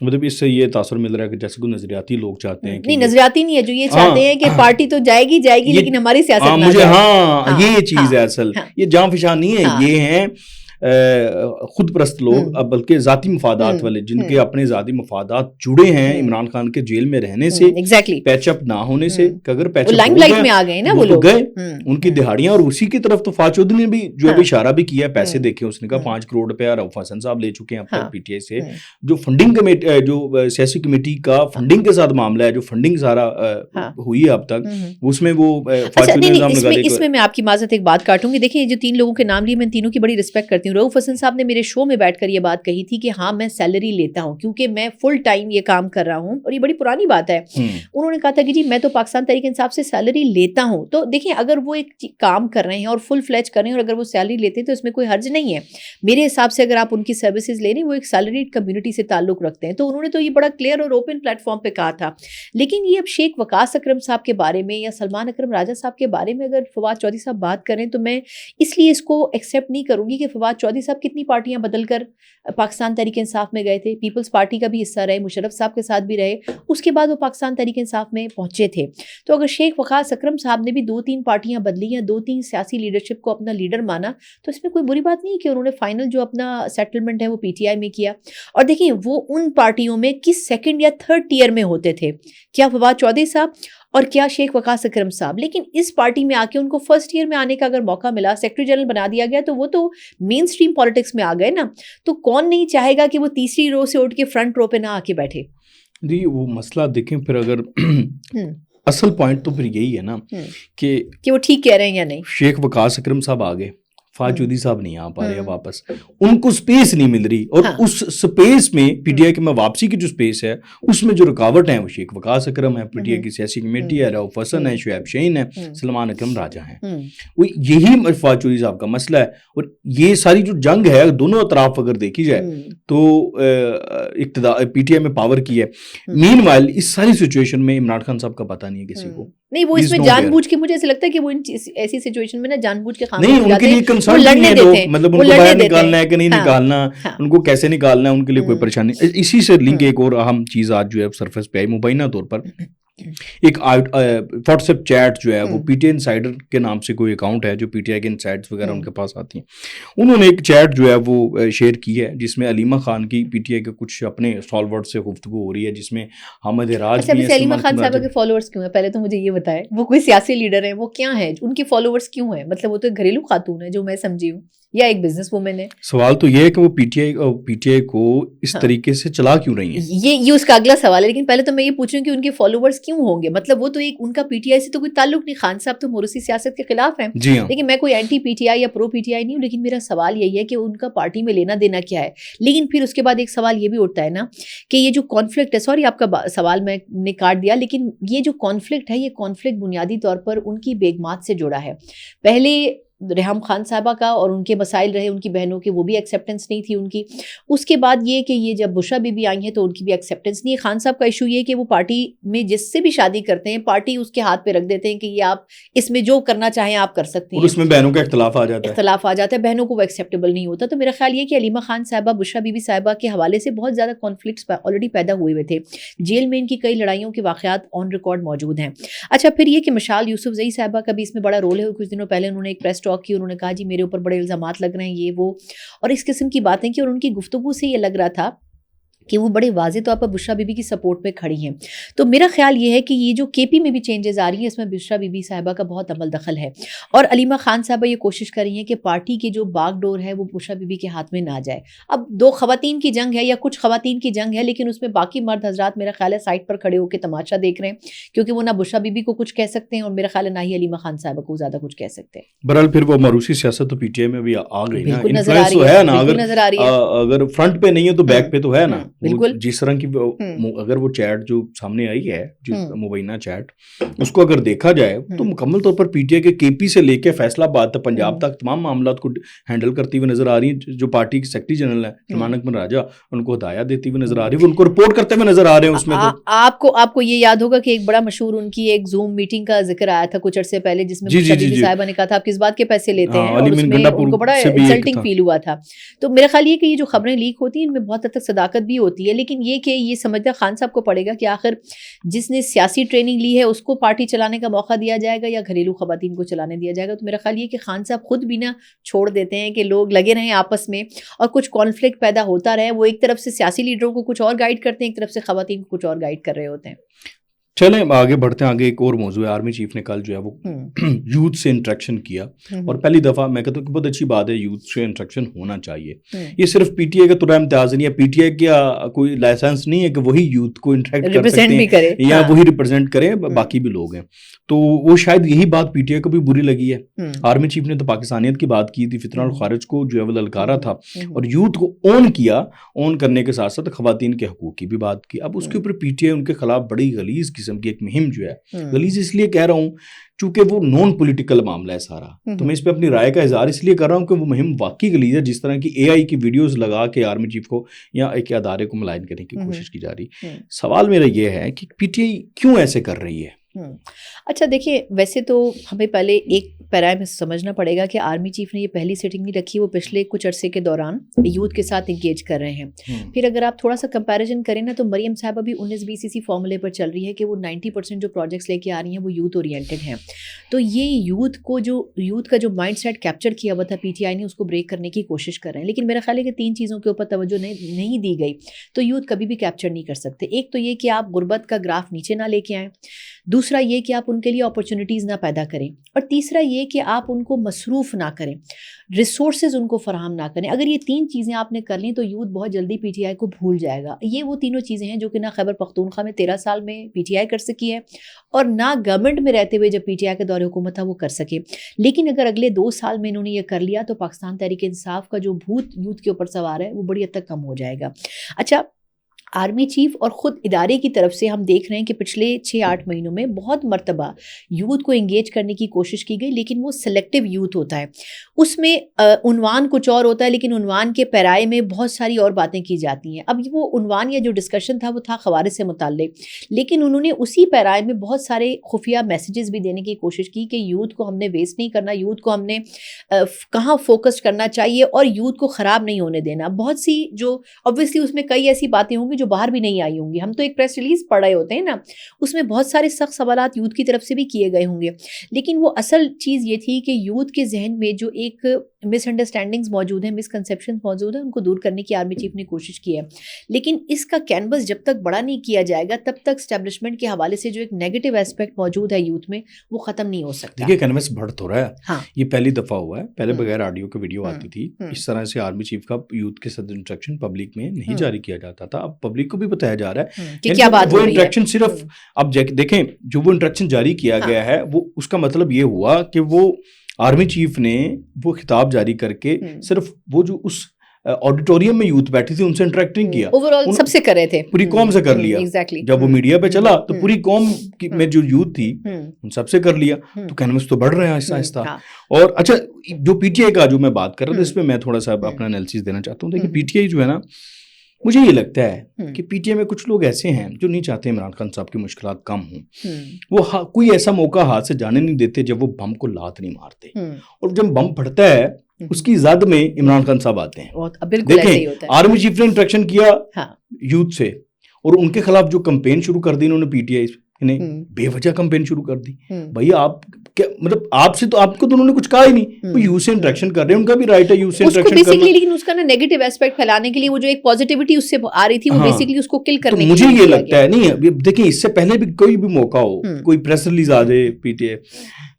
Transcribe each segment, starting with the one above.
مطلب اس سے یہ تاثر مل رہا ہے کہ جیسے کوئی نظریاتی لوگ چاہتے ہیں. نہیں نظریاتی نہیں ہے, جو یہ چاہتے ہیں کہ پارٹی تو جائے گی لیکن ہماری سیاست مجھے یہ چیز ہے اصل, یہ جان فشاں نہیں ہے, یہ ہیں خود پرست لوگ, بلکہ ذاتی مفادات والے, جن کے اپنے ذاتی مفادات جڑے ہیں عمران خان کے جیل میں رہنے سے, پیچ اپ نہ ہونے سے, کہ اگر پیچ اپ میں آ گئے نا وہ لوگ گئے ان کی دہاڑیاں. اور اسی کی طرف تو فواد چودھری نے بھی جو ابھی اشارہ بھی کیا, پیسے دیکھے اس نے کہا 5 کروڑ روپیہ رؤف حسن صاحب لے چکے ہیں اب تک پی ٹی آئی سے. جو فنڈنگ کمیٹی, جو سیاسی کمیٹی کا فنڈنگ کے ساتھ معاملہ ہے, جو فنڈنگ سارا ہوئی ہے اب تک, اس میں وہ فواد چودھری نے اس میں آپ کی معذرت ایک بات کاٹوں گی. دیکھیں جو 3 لوگوں کے نام لیے, میں تینوں کی بڑی رسپیکٹ کرتی ہوں. رؤف حسن صاحب نے میرے شو میں بیٹھ کر یہ بات کہی تھی کہ ہاں میں سیلری لیتا ہوں کیونکہ میں فل ٹائم یہ کام کر رہا ہوں, اور یہ بڑی پرانی بات ہے. انہوں نے کہا تھا کہ جی میں تو پاکستان تحریک انصاف سے سیلری لیتا ہوں. تو دیکھیں اگر وہ ایک کام کر رہے ہیں اور فل فلیج کر رہے ہیں, اور اگر وہ سیلری لیتے ہیں تو اس میں کوئی حرج نہیں ہے میرے حساب سے. اگر آپ ان کی سروسز لے رہے ہیں, وہ ایک سیلریڈ کمیونٹی سے تعلق رکھتے ہیں, تو انہوں نے تو یہ بڑا کلیئر اور اوپن پلیٹ فارم پہ کہا تھا. لیکن یہ اب شیخ وقاص اکرم صاحب کے بارے میں یا سلمان اکرم راجہ صاحب کے بارے میں اگر فواد چودھری صاحب بات کریں, تو میں اس لیے اس کو ایکسیپٹ نہیں کروں گی کہ فواد چودھری صاحب کتنی پارٹیاں بدل کر پاکستان تحریک انصاف میں گئے تھے, پیپلز پارٹی کا بھی حصہ رہے, مشرف صاحب کے ساتھ بھی رہے, اس کے بعد وہ پاکستان تحریک انصاف میں پہنچے تھے. تو اگر شیخ وقاص اکرم صاحب نے بھی 2-3 پارٹیاں بدلی یا 2-3 سیاسی لیڈرشپ کو اپنا لیڈر مانا, تو اس میں کوئی بری بات نہیں کہ انہوں نے فائنل جو اپنا سیٹلمنٹ ہے وہ پی ٹی آئی میں کیا. اور دیکھیں وہ ان پارٹیوں میں کس 2nd یا 3rd ٹیئر میں ہوتے تھے, کیا فواد چودھری صاحب اور کیا شیخ وقاص اکرم صاحب. لیکن اس پارٹی میں آ کے ان کو 1st ایئر میں آنے کا اگر موقع ملا, سیکرٹری جنرل بنا دیا گیا, تو وہ تو مین سٹریم پالیٹکس میں آ گئے نا. تو کون نہیں چاہے گا کہ وہ تیسری رو سے اٹھ کے فرنٹ رو پہ نہ آ کے بیٹھے. جی وہ مسئلہ دیکھیں پھر, اگر اصل پوائنٹ تو پھر یہی ہے نا کہ وہ ٹھیک کہہ رہے ہیں یا نہیں. شیخ وقاص اکرم صاحب آگے, فواد چودھری صاحب نہیں آ پا رہے ہیں واپس, ان کو سپیس نہیں مل رہی. اور اس سپیس میں پی ٹی آئی کے میں واپسی کی جو سپیس ہے, اس میں جو رکاوٹ ہیں وہ شیخ وقاص اکرم ہے, پی ٹی آئی کی سیاسی کمیٹی ہے, رؤف حسن ہے, شعیب شاہین ہے, سلمان اکرم راجہ ہیں. وہ یہی فواد چودھری صاحب کا مسئلہ ہے. اور یہ ساری جو جنگ ہے دونوں اطراف اگر دیکھی جائے تو اقتدار پی ٹی آئی میں پاور کی ہے. مین وائل اس ساری سچویشن میں عمران خان صاحب کا پتہ نہیں ہے کسی کو. نہیں وہ اس میں جان بوجھ کے, مجھے ایسا لگتا ہے کہ وہ ایسی سچویشن میں نا جان بوجھ کے نہیں, ان کے لیے کنسرن نہیں ہے لوگ, مطلب ان کو باہر نکالنا ہے کہ نہیں نکالنا, ان کو کیسے نکالنا ہے, ان کے لیے کوئی پریشانی. اسی سے لنک ایک اور اہم چیز آج جو ہے سرفیس پہ آئی, مبینہ طور پر ایک واٹس ایپ چیٹ جو ہے وہ پی ٹی آئی انسائڈر کے نام سے کوئی اکاؤنٹ ہے جو پی ٹی آئی کے انسائڈس وغیرہ ان کے پاس آتی ہیں. انہوں نے ایک چیٹ جو ہے وہ شیئر کی ہے جس میں علیمہ خان کی پی ٹی آئی کے کچھ اپنے اسٹالورٹ سے گفتگو ہو رہی ہے, جس میں حامد راج بھی ہیں. علیمہ خان صاحب کے فالوورز کیوں ہیں, پہلے تو مجھے یہ بتائیں, وہ کوئی سیاسی لیڈر ہیں, وہ کیا ہیں, ان کے فالوورز کیوں ہیں؟ مطلب وہ تو گھریلو خاتون ہے جو میں سمجھی ہوں, یا ایک بزنس وومن ہے. سوال تو یہ ہے کہ وہ پی ٹی آئی کو اس طریقے سے چلا کیوں رہی ہیں, یہ اس کا اگلا سوال ہے. لیکن پہلے تو میں یہ پوچھوں کہ ان کے فالوورز کیوں ہوں گے. مطلب وہ تو ایک ان کا پی ٹی آئی سے تو کوئی تعلق نہیں, خان صاحب تو موروثی سیاست کے خلاف ہیں. لیکن میں کوئی اینٹی پی ٹی آئی یا پرو پی ٹی آئی نہیں ہوں. لیکن میرا سوال یہی ہے کہ ان کا پارٹی میں لینا دینا کیا ہے. لیکن پھر اس کے بعد ایک سوال یہ بھی اٹھتا ہے نا کہ یہ جو کانفلکٹ ہے, سوری آپ کا سوال میں نے کاٹ دیا, لیکن یہ جو کانفلکٹ ہے, یہ کانفلکٹ بنیادی طور پر ان کی بیگمات سے جڑا ہے. پہلے ریحام خان صاحبہ کا اور ان کے مسائل رہے, ان کی بہنوں کے, وہ بھی ایکسیپٹنس نہیں تھی ان کی. اس کے بعد یہ کہ یہ جب بشرا بی بی آئی ہیں تو ان کی بھی ایکسیپٹنس نہیں ہے. خان صاحب کا ایشو یہ کہ وہ پارٹی میں جس سے بھی شادی کرتے ہیں, پارٹی اس کے ہاتھ پہ رکھ دیتے ہیں کہ یہ آپ اس میں جو کرنا چاہیں آپ کر سکتے ہیں, اور اس میں بہنوں کا اختلاف آ جاتا ہے, بہنوں کو وہ ایکسیپٹیبل نہیں ہوتا. تو میرا خیال یہ کہ علیمہ خان صاحبہ, بشرا بی بی صاحبہ کے حوالے سے بہت زیادہ کانفلکٹس آلریڈی پیدا ہوئے تھے. جیل میں ان کی کئی لڑائیوں کے واقعات آن ریکارڈ موجود ہیں. اچھا پھر یہ کہ مشال یوسف زئی صاحبہ کا بھی اس میں بڑا رول ہے. کچھ دنوں پہلے انہوں نے ایک پریس ٹاک کی, انہوں نے کہا جی میرے اوپر بڑے الزامات لگ رہے ہیں, یہ وہ اور اس قسم کی باتیں کی. اور ان کی گفتگو سے یہ لگ رہا تھا کہ وہ بڑے واضح طور پر بشرا بی بی کی سپورٹ میں کھڑی ہیں. تو میرا خیال یہ ہے کہ یہ جو کے پی میں بھی چینجز آ رہی ہیں, اس میں بشرا بی بی صاحبہ کا بہت عمل دخل ہے. اور علیمہ خان صاحبہ یہ کوشش کر رہی ہیں کہ پارٹی کی جو باغ ڈور ہے وہ بشرا بی بی کے ہاتھ میں نہ جائے. اب 2 خواتین کی جنگ ہے یا کچھ خواتین کی جنگ ہے, لیکن اس میں باقی مرد حضرات میرا خیال ہے سائٹ پر کھڑے ہو کے تماشا دیکھ رہے ہیں, کیونکہ وہ نہ بشرا بی بی کو کچھ کہہ سکتے ہیں اور میرا خیال ہے نہ ہی علیمہ خان صاحبہ کو زیادہ کچھ کہہ سکتے ہیں. بہرحال پھر وہ موروثی سیاست تو پی ٹی آئی میں بھی آ گئی نا, انفلوئنس تو ہے نا, اگر فرنٹ پہ نہیں ہے تو بیک پہ تو ہے نا. بالکل جس طرح کی اگر وہ چیٹ جو سامنے آئی ہے, جو مبینہ چیٹ, اس کو اگر دیکھا جائے تو مکمل طور پر پی ٹی آئی کے کے پی سے لے کے فیصلہ آباد تک, پنجاب تک تمام معاملات کو ہینڈل کرتی ہوئی نظر آ رہی ہیں. جو پارٹی کی سیکرٹری جنرل ہے سلمان اکرم راجہ, ان کو ہدایات دیتی ہوئی نظر آ رہی ہے, وہ ان کو رپورٹ کرتے ہوئے نظر آ رہے ہیں. اس میں آپ کو یہ یاد ہوگا کہ ایک بڑا مشہور ان کی ایک زوم میٹنگ کا ذکر آیا تھا کچھ عرصے پہلے, جس میں صاحبہ نے کہا تھا آپ کس بات کے پیسے لیتے ہیں, اور اس میں ان کو بڑا انسلٹنگ فیل ہوا تھا. تو میرا خیال یہ کہ یہ جو خبریں لیک ہوتی ہیں ان میں بہت حد تک صداقت بھی ہوتی ہے، لیکن یہ کہ یہ سمجھنا خان صاحب کو پڑے گا کہ آخر جس نے سیاسی ٹریننگ لی ہے اس کو پارٹی چلانے کا موقع دیا جائے گا یا گھریلو خواتین کو چلانے دیا جائے گا. تو میرا خیال یہ کہ خان صاحب خود بھی نہ چھوڑ دیتے ہیں کہ لوگ لگے رہیں آپس میں اور کچھ کانفلکٹ پیدا ہوتا رہے. وہ ایک طرف سے سیاسی لیڈروں کو کچھ اور گائیڈ کرتے ہیں، ایک طرف سے خواتین کو کچھ اور گائیڈ کر رہے ہوتے ہیں. چلیں آگے بڑھتے ہیں. آگے ایک اور موضوع ہے، آرمی چیف نے کل جو ہے وہ یوتھ سے انٹریکشن کیا، اور پہلی دفعہ میں کہتا ہوں کہ بہت اچھی بات ہے، یوتھ سے انٹریکشن ہونا چاہیے. یہ صرف پی ٹی آئی کا ترا امتیاز نہیں ہے، پی ٹی آئی کا کوئی لائسنس نہیں ہے کہ وہی یوتھ کو انٹریکٹ کر سکتے ہیں یا وہی ریپرزینٹ کریں، باقی بھی لوگ ہیں. تو وہ شاید یہی بات پی ٹی آئی کو بھی بری لگی ہے. آرمی چیف نے تو پاکستانیت کی بات کی تھی، فتنہ الخارج کو جو ہے وہ للکارا تھا اور یوتھ کو اون کیا. اون کرنے کے ساتھ ساتھ خواتین کے حقوق کی بھی بات کی. اب اس کے اوپر پی ٹی آئی ان کے خلاف بڑی غلیظ قسم کی ایک مہم جو ہے، غلیظ اس لیے کہہ رہا ہوں چونکہ وہ نان پولیٹیکل معاملہ ہے سارا، تو میں اس پہ اپنی رائے کا اظہار اس لیے کر رہا ہوں کہ وہ مہم واقعی غلیظ ہے. جس طرح کی اے آئی کی ویڈیوز لگا کے آرمی چیف کو یا ایک ادارے کو ملائن کرنے کی کوشش کی جا رہی. سوال میرا یہ ہے کہ پی ٹی آئی کیوں ایسے کر رہی ہے؟ اچھا دیکھیے، ویسے تو ہمیں پہلے ایک پیرا میں سمجھنا پڑے گا کہ آرمی چیف نے یہ پہلی سیٹنگ نہیں رکھی، وہ پچھلے کچھ عرصے کے دوران یوتھ کے ساتھ انگیج کر رہے ہیں. پھر اگر آپ تھوڑا سا کمپیریزن کریں نا، تو مریم صاحبہ بھی 19-20 اسی فارمولے پر چل رہی ہے کہ وہ 90% جو پروجیکٹس لے کے آ رہی ہیں وہ یوتھ اورینٹڈ ہیں. تو یہ یوتھ کا جو مائنڈ سیٹ کیپچر کیا ہوا تھا پی ٹی آئی نے، اس کو بریک کرنے کی کوشش کر رہے ہیں. لیکن میرا خیال ہے کہ 3 چیزوں کے اوپر توجہ نہیں دی گئی تو یوتھ کبھی بھی کیپچر نہیں کر سکتے. ایک تو یہ کہ آپ غربت کا گراف نیچے نہ لے کے آئیں، دوسرا یہ کہ آپ ان کے لیے اپرچونیٹیز نہ پیدا کریں، اور تیسرا یہ کہ آپ ان کو مصروف نہ کریں، ریسورسز ان کو فراہم نہ کریں. اگر یہ 3 چیزیں آپ نے کر لیں تو یوتھ بہت جلدی پی ٹی آئی کو بھول جائے گا. یہ وہ تینوں چیزیں ہیں جو کہ نہ خیبر پختونخوا میں 13 سال میں پی ٹی آئی کر سکی ہے اور نہ گورنمنٹ میں رہتے ہوئے جب پی ٹی آئی کے دور حکومت تھا وہ کر سکے. لیکن اگر اگلے 2 سال میں انہوں نے یہ کر لیا تو پاکستان تحریک انصاف کا جو بھوت یوتھ کے اوپر سوار ہے وہ بڑی حد تک کم ہو جائے گا. اچھا، آرمی چیف اور خود ادارے کی طرف سے ہم دیکھ رہے ہیں کہ پچھلے 6-8 مہینوں میں بہت مرتبہ یوتھ کو انگیج کرنے کی کوشش کی گئی، لیکن وہ سلیکٹیو یوتھ ہوتا ہے. اس میں عنوان کچھ اور ہوتا ہے، لیکن عنوان کے پیرائے میں بہت ساری اور باتیں کی جاتی ہیں. اب وہ عنوان یا جو ڈسکشن تھا وہ تھا خوارج سے متعلق، لیکن انہوں نے اسی پیرائے میں بہت سارے خفیہ میسیجز بھی دینے کی کوشش کی کہ یوتھ کو ہم نے ویسٹ نہیں کرنا، یوتھ کو ہم نے کہاں فوکس کرنا چاہیے اور یوتھ کو خراب نہیں ہونے دینا. بہت سی جو اوبویسلی اس میں کئی ایسی باتیں ہوں گی جو باہر بھی نہیں آئی ہوں گی. ہم تو ایک پریس ریلیز پڑھ رہے ہوتے ہیں نا، اس میں بہت سارے سخت سوالات یوتھ کی طرف سے بھی کیے گئے ہوں گے، لیکن وہ اصل چیز یہ تھی کہ یوتھ کے ذہن میں جو ایک مس انڈرسٹینڈنگز موجود ہیں، مس کنسیپشنز موجود ہیں، ان کو دور کرنے کی آرمی چیف نے کوشش کی ہے. لیکن اس کا کینوس جب تک بڑا نہیں کیا جائے گا تب تک اسٹیبلشمنٹ کے حوالے سے جو ایک نیگیٹو ایسپیکٹ موجود ہے یوتھ میں وہ ختم نہیں ہو سکتا. دیکھیے کینوس بڑھ تو رہا ہے. ہاں، یہ پہلی دفعہ ہوا ہے، پہلے بغیر آڈیو کے ویڈیو آتی تھی. اس طرح سے آرمی چیف کا یوتھ کے ساتھ انٹریکشن پبلک میں نہیں جاری کیا جاتا تھا. اب پبلک کو بھی بتایا جا رہا ہے کہ کیا بات وہ انٹریکشن صرف اب دیکھیں جو وہ انٹریکشن جاری کیا گیا ہے وہ اس کا مطلب یہ ہوا کہ وہ آرمی چیف نے وہ خطاب جاری کر کے صرف وہ جو اس آڈیٹوریم میں یوتھ بیٹھی تھی ان سے انٹریکٹ نہیں کیا، اوورآل سب سے کر رہے تھے، پوری قوم سے کر لیا. جب وہ میڈیا پہ چلا تو پوری قوم میں جو یوتھ تھی ان سب سے کر لیا. تو کینوس تو بڑھ رہے ہیں آہستہ آہستہ. اور اچھا، جو پی ٹی آئی کا جو میں بات کر رہا تھا اس پہ میں تھوڑا سا اپنا انالیسس دینا چاہتا ہوں. دیکھیں پی ٹی آئی جو ہے نا، مجھے یہ لگتا ہے کہ پی ٹی آئی میں کچھ لوگ ایسے ہیں جو نہیں چاہتے عمران خان صاحب کی مشکلات کم ہوں. وہ کوئی ایسا موقع ہاتھ سے جانے نہیں دیتے جب وہ بم کو لات نہیں مارتے، اور جب بم پھٹتا ہے اس کی زد میں عمران خان صاحب آتے ہیں. دیکھیں آرمی چیف نے انٹریکشن کیا یوتھ سے اور ان کے خلاف جو کمپین شروع کر دی انہوں نے پی ٹی آئی نے بے وجہ کمپین شروع کر دی. بھائی آپ مطلب آپ سے تو آپ کو تو انہوں نے کچھ کہا ہی نہیں. وہ یوتھ سے انٹریکشن کر رہے ہیں، ان کا بھی رائٹ ہے یوتھ سے انٹریکشن کرنا، لیکن اس کا نا نیگیٹو ایسپیکٹ پھیلانے کے لیے وہ جو ایک پازیٹیوٹی اس سے آ رہی تھی وہ بیسیکلی اس کو کل کرنے کے لیے. مجھے یہ لگتا ہے نہیں، دیکھیں اس سے پہلے بھی کوئی بھی موقع ہو، کوئی پریس ریلیز آ جائے P T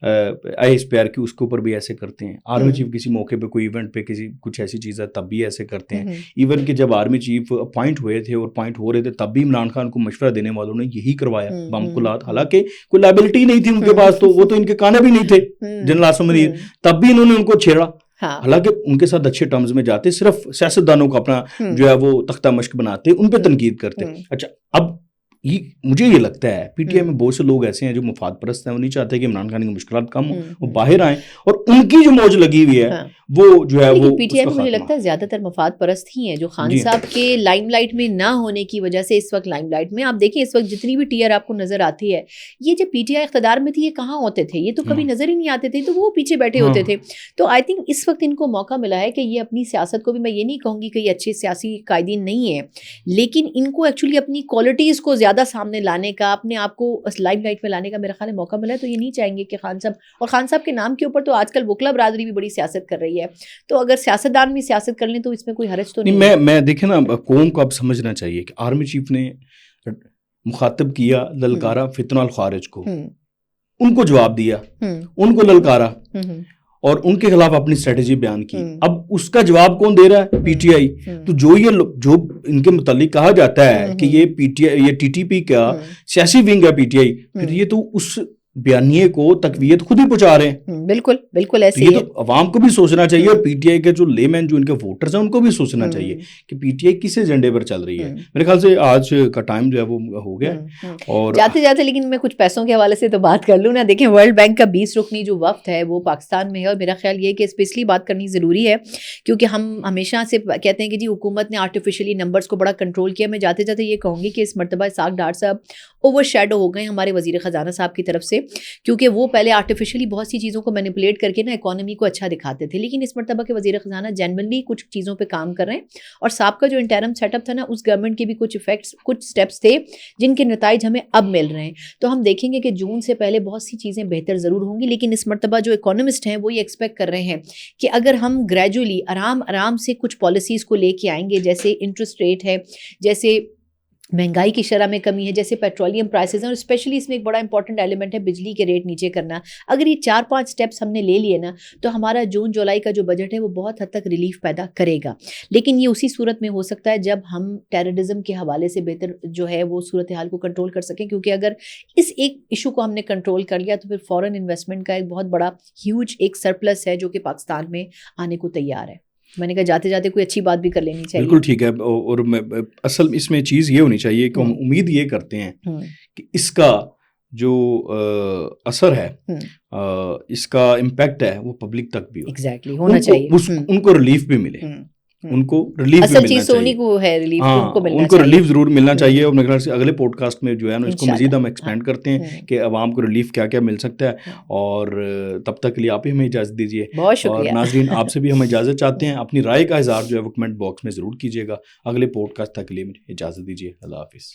I S P R کی، اس کے اوپر بھی ایسے کرتے ہیں. آرمی چیف کسی موقع پہ کوئی ایونٹ پہ کچھ ایسی چیز ہے تب بھی ایسے کرتے ہیں. ایون کہ جب آرمی چیف اپوائنٹ ہوئے تھے اور اپوائنٹ ہو رہے تھے تب بھی عمران خان کو مشورہ دینے والوں نے یہی کروایا، بم کو لات. حالانکہ کوئی لائبلٹی نہیں تھی ان کے پاس، تو وہ تو ان کے کانے بھی نہیں تھے جنرل عاصم منیر، تب بھی انہوں نے ان کو چھیڑا. حالانکہ ان کے ساتھ اچھے ٹرمز میں جاتے، صرف سیاستدانوں کو اپنا جو ہے وہ تختہ مشق بناتے، ان پہ تنقید کرتے. اچھا، اب مجھے یہ لگتا ہے پی ٹی آئی میں بہت سے لوگ ایسے ہیں جو مفاد پرست ہیں, وہ نہیں چاہتے کہ عمران خان کی مشکلات کم ہوں, وہ باہر آئیں, اور ان کی جو موج لگی ہوئی ہے وہ جو ہے وہ پی ٹی آئی میں مجھے لگتا ہے زیادہ تر مفاد پرست ہی ہیں جو خان صاحب کے لائم لائٹ میں نہ ہونے کی وجہ سے اس وقت لائم لائٹ میں. آپ دیکھیں اس وقت جتنی بھی ٹی آر آپ کو نظر آتی ہے, یہ جب پی ٹی آئی اقتدار میں تھی یہ کہاں ہوتے تھے, یہ تو کبھی نظر ہی نہیں آتے تھے, تو وہ پیچھے بیٹھے ہوتے تھے. تو آئی تھنک اس وقت ان کو موقع ملا ہے کہ یہ اپنی سیاست کو بھی, میں یہ نہیں کہوں گی کہ یہ اچھے سیاسی قائدین نہیں ہیں, لیکن ان کو ایکچولی اپنی کوالٹیز کو زیادہ سامنے لانے کا, اپنے آپ کو لائم لائٹ میں لانے کا میرا خیال ہے موقع ملا ہے. تو یہ نہیں چاہیں گے کہ خان صاحب, اور خان صاحب کے نام کے اوپر تو آج کل وکلا برادری بھی بڑی سیاست کر رہی ہے, تو اگر سیاستدان بھی سیاست کر لیں تو اس میں کوئی حرج تو نہیں. میں دیکھیں نا, قوم کو اب سمجھنا چاہیے کہ آرمی چیف نے مخاطب کیا, للکارا فتنہ الخارج کو, ان کو جواب دیا, ان کو للکارا اور ان کے خلاف اپنی اسٹریٹجی بیان کی. اب اس کا جواب کون دے رہا ہے؟ P T I. تو جو ان کے متعلق کہا جاتا ہے کہ یہ پی ٹی آئی, یہ ٹی ٹی پی کا سیاسی ونگ ہے پی ٹی آئی, پھر یہ تو اس بیانیے کو تقویت خود ہی پہنچا رہے ہیں. بالکل بالکل ایسے یہ تو عوام کو بھی سوچنا چاہیے, اور پی ٹی آئی کے جو لے مین جو ان کے ووٹرز ہیں ان کو بھی سوچنا چاہیے کہ پی ٹی آئی کس ایجنڈے پر چل رہی ہے. میرے خیال سے آج کا ٹائم جو ہے وہ ہو گیا. اور جاتے جاتے لیکن میں کچھ پیسوں کے حوالے سے تو بات کر لوں نا. دیکھیں ورلڈ بینک کا 20 رکنی جو وفد ہے وہ پاکستان میں ہے, اور میرا خیال یہ کہ اس پہ اس لیے بات کرنی ضروری ہے کیونکہ ہم ہمیشہ سے کہتے ہیں کہ جی حکومت نے آرٹیفیشلی نمبرز کو بڑا کنٹرول کیا. میں جاتے جاتے یہ کہوں گی کہ اس مرتبہ اسحاق ڈار صاحب اوور شیڈو ہو گئے ہمارے وزیر خزانہ صاحب کی طرف سے, کیونکہ وہ پہلے آرٹیفیشلی بہت سی چیزوں کو مینیپولیٹ کر کے نا اکانومی کو اچھا دکھاتے تھے, لیکن اس مرتبہ کے وزیر خزانہ جینوئنلی کچھ چیزوں پہ کام کر رہے ہیں. اور صاحب کا جو انٹرم سیٹ اپ تھا نا, اس گورنمنٹ کے بھی کچھ ایفیکٹس, کچھ اسٹیپس تھے جن کے نتائج ہمیں اب مل رہے ہیں. تو ہم دیکھیں گے کہ جون سے پہلے بہت سی چیزیں بہتر ضرور ہوں گی, لیکن اس مرتبہ جو اکانومسٹ ہیں وہ یہ ایکسپیکٹ کر رہے ہیں کہ اگر ہم گریجولی آرام سے کچھ پالیسیز کو لے کے آئیں گے, جیسے انٹرسٹ ریٹ ہے, جیسے مہنگائی کی شرح میں کمی ہے, جیسے پیٹرولیم پرائسز ہیں, اور اسپیشلی اس میں ایک بڑا امپورٹنٹ ایلیمنٹ ہے بجلی کے ریٹ نیچے کرنا. اگر یہ 4-5 اسٹیپس ہم نے لے لیے نا تو ہمارا جون جولائی کا جو بجٹ ہے وہ بہت حد تک ریلیف پیدا کرے گا. لیکن یہ اسی صورت میں ہو سکتا ہے جب ہم ٹیررزم کے حوالے سے بہتر جو ہے وہ صورتحال کو کنٹرول کر سکیں, کیونکہ اگر اس ایک ایشو کو ہم نے کنٹرول کر لیا تو پھر فورن انویسٹمنٹ کا ایک بہت بڑا ہیوج ایک سرپلس ہے جو کہ پاکستان میں آنے کو تیار ہے. میں نے کہا جاتے جاتے کوئی اچھی بات بھی کر لینی چاہیے. بالکل ٹھیک ہے, اور اصل اس میں چیز یہ ہونی چاہیے کہ ہم امید یہ کرتے ہیں کہ اس کا جو اثر ہے, اس کا امپیکٹ ہے, وہ پبلک تک بھی ہو. ایگزیکٹلی ہونا چاہیے, ان کو ریلیف بھی ملے, ان کو ریلیف اصل چیز سونی کو ہے ریلیف, ان کو ریلیف ضرور ملنا چاہیے. اور میرے خیال سے اگلے پوڈ کاسٹ میں جو ہے نا اس کو مزید ہم ایکسپینڈ کرتے ہیں کہ عوام کو ریلیف کیا کیا مل سکتا ہے. اور تب تک کے لیے آپ ہی ہمیں اجازت دیجیے. بہت شکریہ. اور ناظرین آپ سے بھی ہم اجازت چاہتے ہیں, اپنی رائے کا اظہار جو ہے وہ کمنٹ باکس میں ضرور کیجیے گا. اگلے پوڈ کاسٹ تک کے لیے مجھے اجازت دیجیے. اللہ حافظ.